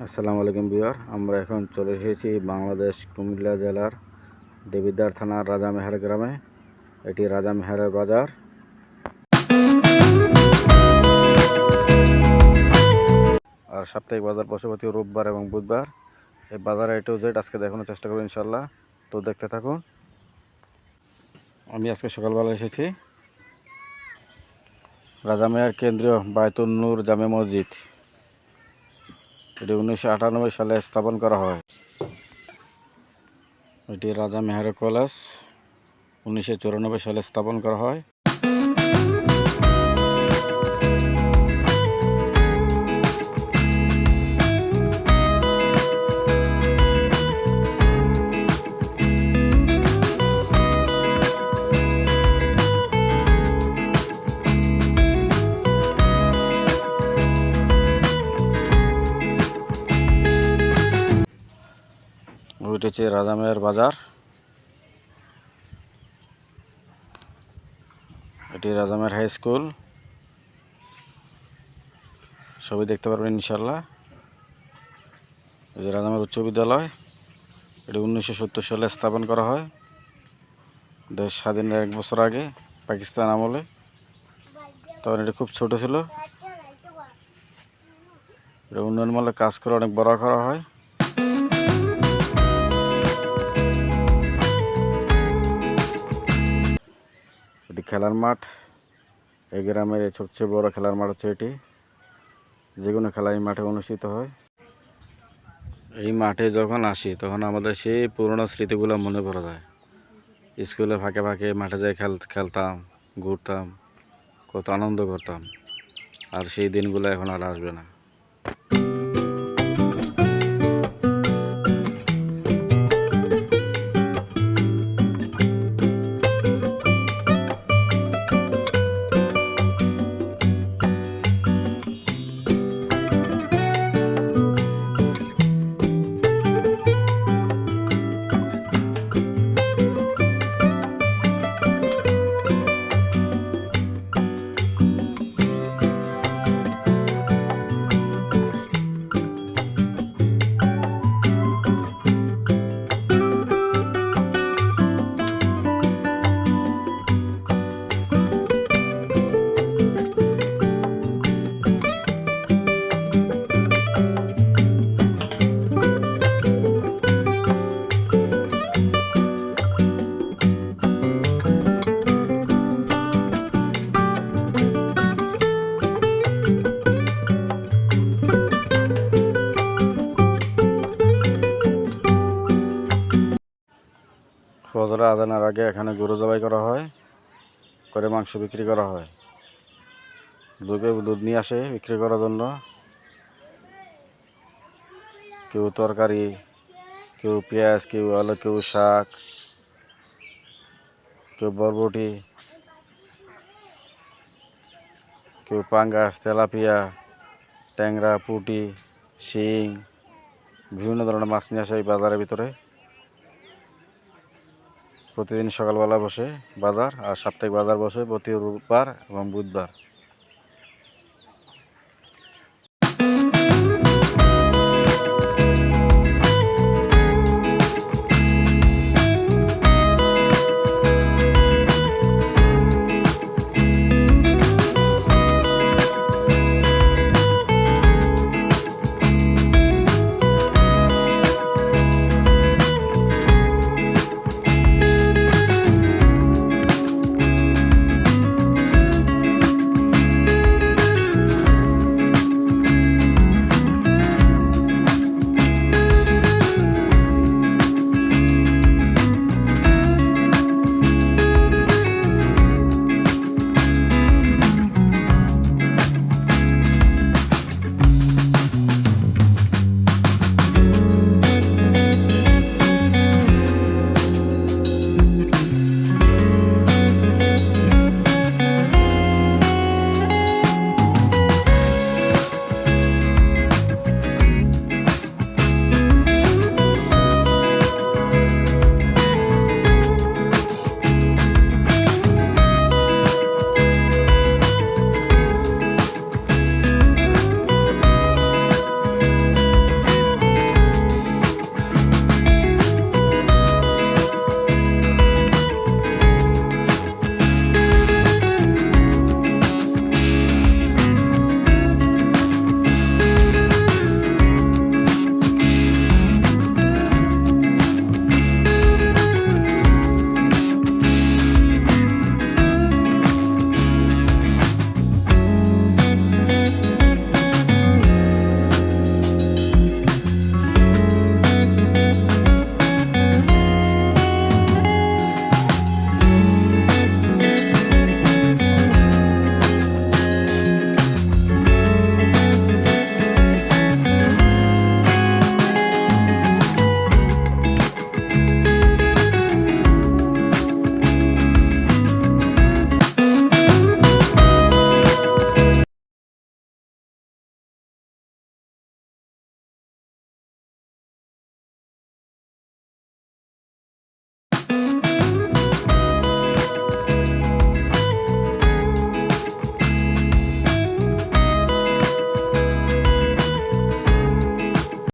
আসসালামু আলাইকুম ভিউয়ার, আমরা এখন চলে এসেছি বাংলাদেশ কুমিল্লা জেলার দেবিদ্বার থানার রাজামেহার গ্রামে। এটি রাজামেহারের বাজার। আর সাপ্তাহিক বাজার বসে প্রতি রোববার এবং বুধবার। এই বাজারে A to Z আজকে দেখানোর চেষ্টা করব ইনশাল্লাহ। তো দেখতে থাকুন। আমি আজকে সকালবেলা এসেছি রাজামেহার কেন্দ্রীয় বায়তুন নূর জামে মসজিদ। এটি 1998 সালে স্থাপন করা হয়। এটি রাজামেহার কলেজ 1994 সালে স্থাপন করা হয়। ওইটা হচ্ছে রাজামেহার বাজার। এটি রাজামেহার হাই স্কুল, সবই দেখতে পারবেন ইনশাল্লাহ। এই যে রাজামেহার উচ্চ বিদ্যালয়, এটি 1970 সালে স্থাপন করা হয়। দেশ স্বাধীনের 1 বছর আগে, পাকিস্তান আমলে। তখন এটি খুব ছোট ছিল। এটা উন্নয়নমূলক কাজ করে অনেক বড় করা হয়। এটি খেলার মাঠ। এই গ্রামের সবচেয়ে বড় খেলার মাঠ হচ্ছে এটি। যে কোনো খেলা এই মাঠে অনুষ্ঠিত হয়। এই মাঠে যখন আসি তখন আমাদের সেই পুরনো স্মৃতিগুলো মনে পড়ে যায়। স্কুলে ফাঁকে ফাঁকে মাঠে যাই খেলতাম, ঘুরতাম, কত আনন্দ করতাম। আর সেই দিনগুলো এখন আর আসবে না। ফজরের আজানের আগে এখানে গরু জবাই করা হয়, করে মাংস বিক্রি করা হয়। লোকে দুধ নিয়ে আসে বিক্রি করার জন্য। কেউ তরকারি, কেউ পেঁয়াজ, কেউ আলু, কেউ শাক, কেউ বরবটি, কেউ পাঙ্গাস, তেলাপিয়া, ট্যাংরা, পুঁটি, শিং, বিভিন্ন ধরনের মাছ নিয়ে আসে এই বাজারের ভিতরে। প্রতিদিন সকালবেলা বসে বাজার, আর সাপ্তাহিক বাজার বসে প্রতি রোববার এবং বুধবার।